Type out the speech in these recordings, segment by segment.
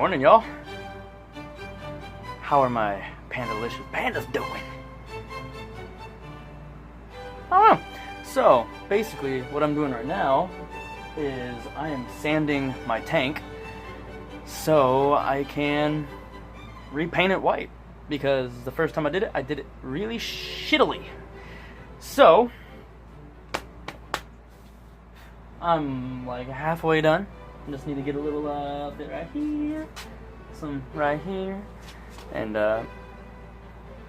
Morning, y'all. How are my pandalicious pandas doing? I don't know. So, basically, what I'm doing right now is I am sanding my tank so I can repaint it white. Because the first time I did it really shittily. So, I'm like halfway done. I just need to get a little bit right here, some right here, and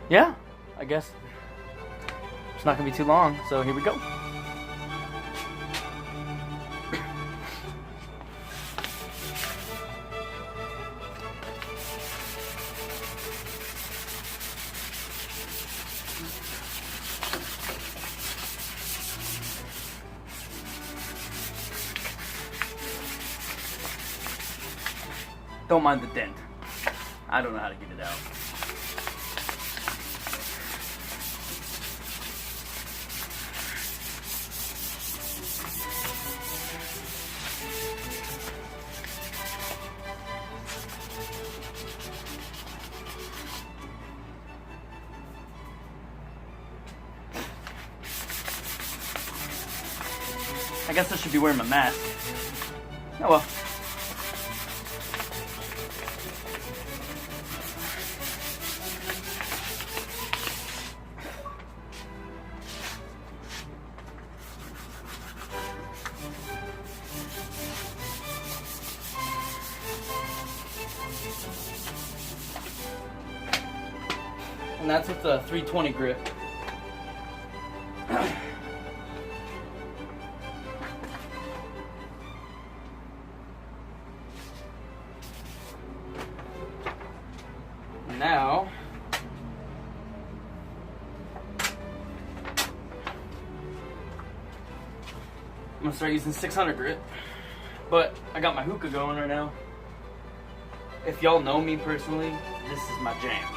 yeah, I guess it's not gonna be too long, so here we go. Don't mind the dent. I don't know how to get it out. I guess I should be wearing my mask. Oh well. And that's with the 320 grip. Now, I'm gonna start using 600 grit, but I got my hookah going right now. If y'all know me personally, this is my jam.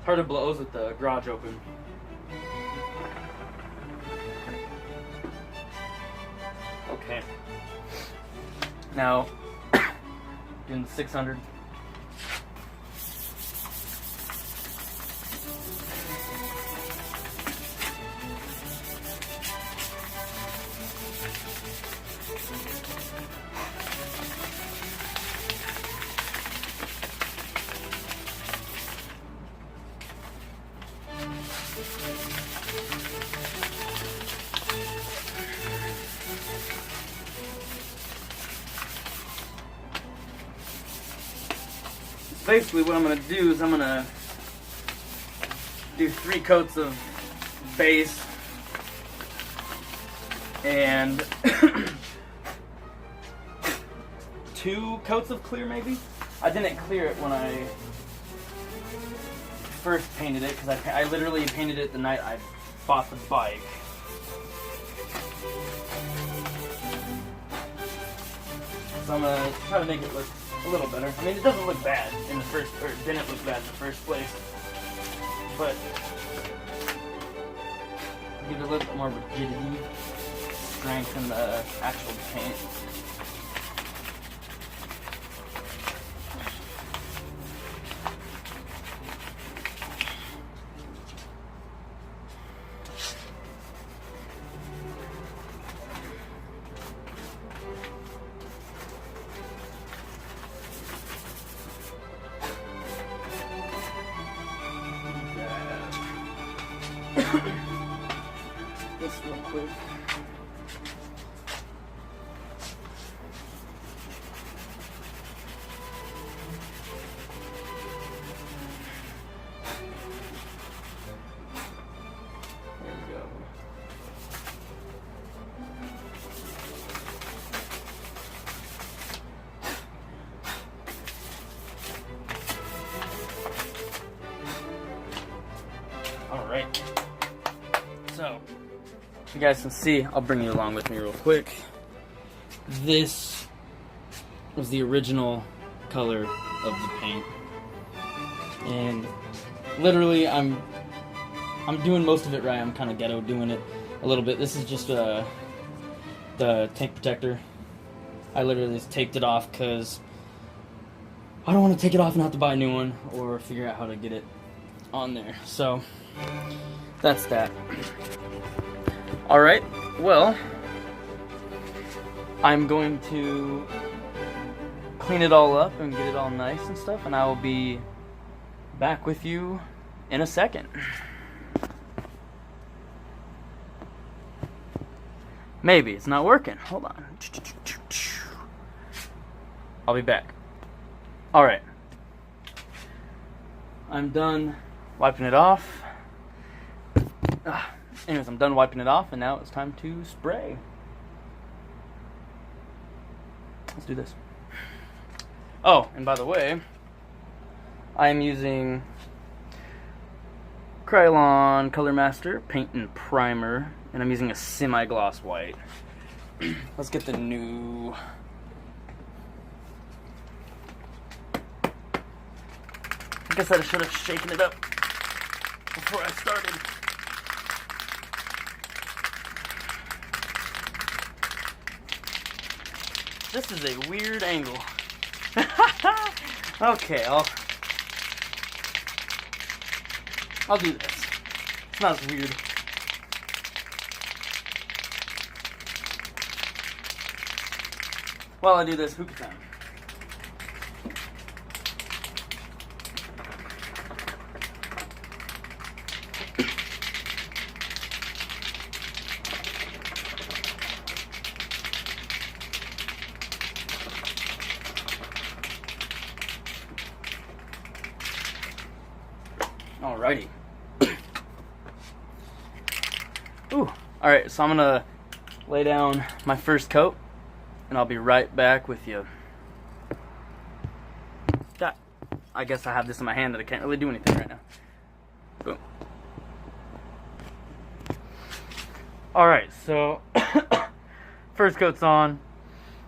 Hard to blows with the garage open. Okay. Now, doing the 600. Basically what I'm going to do is I'm going to do 3 coats of base and 2 coats of clear maybe. I didn't clear it when I first painted it because I literally painted it the night I bought the bike. So I'm going to try to make it look a little better. I mean, it doesn't look bad in the first, or it didn't look bad in the first place, but give it a little bit more rigidity, strength in the actual paint. This real quick. There we go. Alright. So, you guys can see, I'll bring you along with me real quick. This was the original color of the paint. And literally, I'm doing most of it right. I'm kind of ghetto doing it a little bit. This is just the tank protector. I literally just taped it off because I don't want to take it off and have to buy a new one or figure out how to get it on there. So that's that. Alright, well, I'm going to clean it all up and get it all nice and stuff, and I will be back with you in a second. Maybe it's not working. Hold on. I'll be back. Alright. I'm done wiping it off. Anyways, I'm done wiping it off, and now it's time to spray. Let's do this. Oh, and by the way, I am using Krylon Color Master Paint and Primer, and I'm using a semi-gloss white. Let's get the new... I guess I should have shaken it up before I started. This is a weird angle. Okay, I'll do this. It's not as weird. While I do this, hookah time. Alrighty. Ooh. Alright, so I'm gonna lay down my first coat, and I'll be right back with you. I guess I have this in my hand that I can't really do anything right now. Boom. Alright, so first coat's on,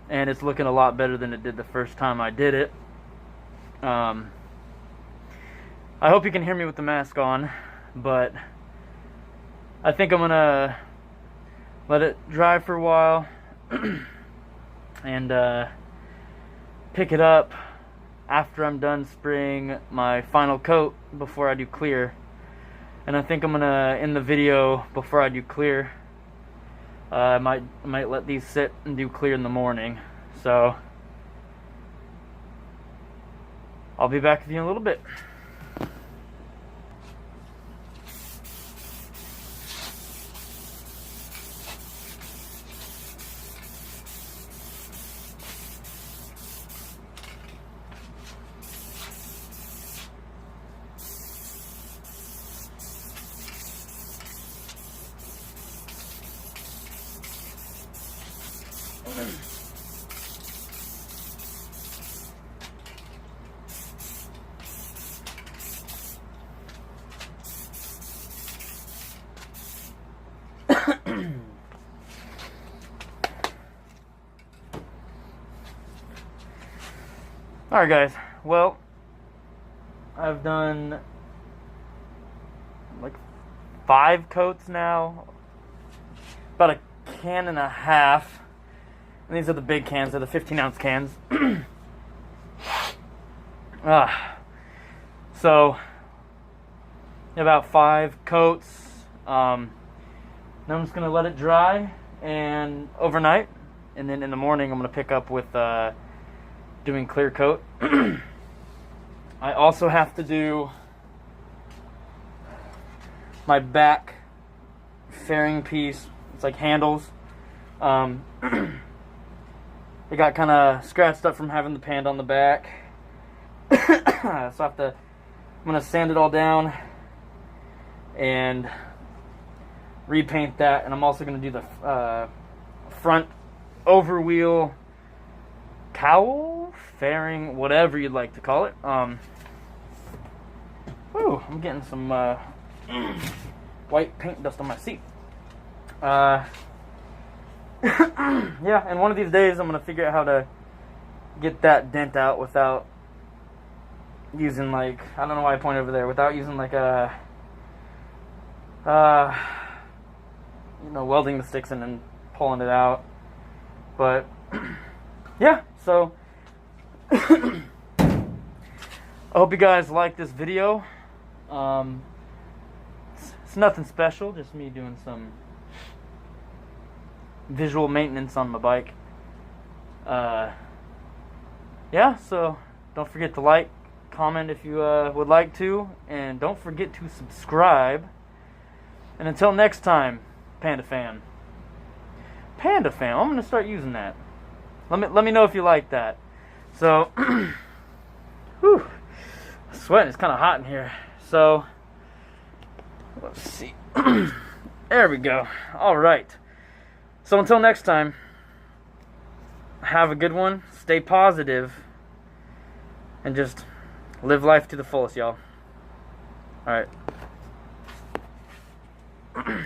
and it's looking a lot better than it did the first time I did it. I hope you can hear me with the mask on, but I think I'm gonna let it dry for a while and pick it up after I'm done spraying my final coat before I do clear. And I think I'm gonna end the video before I do clear. I might let these sit and do clear in the morning. So I'll be back with you in a little bit. Alright guys, well, I've done like 5 coats now, about a can and a half, and these are the big cans, they're the 15-ounce cans. So, about 5 coats. Now I'm just going to let it dry and overnight, and then in the morning I'm going to pick up with doing clear coat. I also have to do my back fairing piece. It's like handles. It got kind of scratched up from having the Pandaa on the back. So I'm gonna sand it all down and repaint that, and I'm also gonna do the front overwheel cowl, fairing, whatever you'd like to call it. Whew, I'm getting some white paint dust on my seat. Yeah, and one of these days I'm gonna figure out how to get that dent out without using, like, I don't know why I point over there, without using like a you know, welding the sticks in and pulling it out. But yeah, so I hope you guys like this video. It's nothing special, just me doing some visual maintenance on my bike. Yeah, so don't forget to like, comment if you would like to, and don't forget to subscribe. And until next time, Panda Fam. Panda Fam, I'm gonna start using that. Let me know if you like that. So, whew, sweating. It's kind of hot in here. So, let's see. There we go. All right. So until next time, have a good one. Stay positive, and just live life to the fullest, y'all. All right.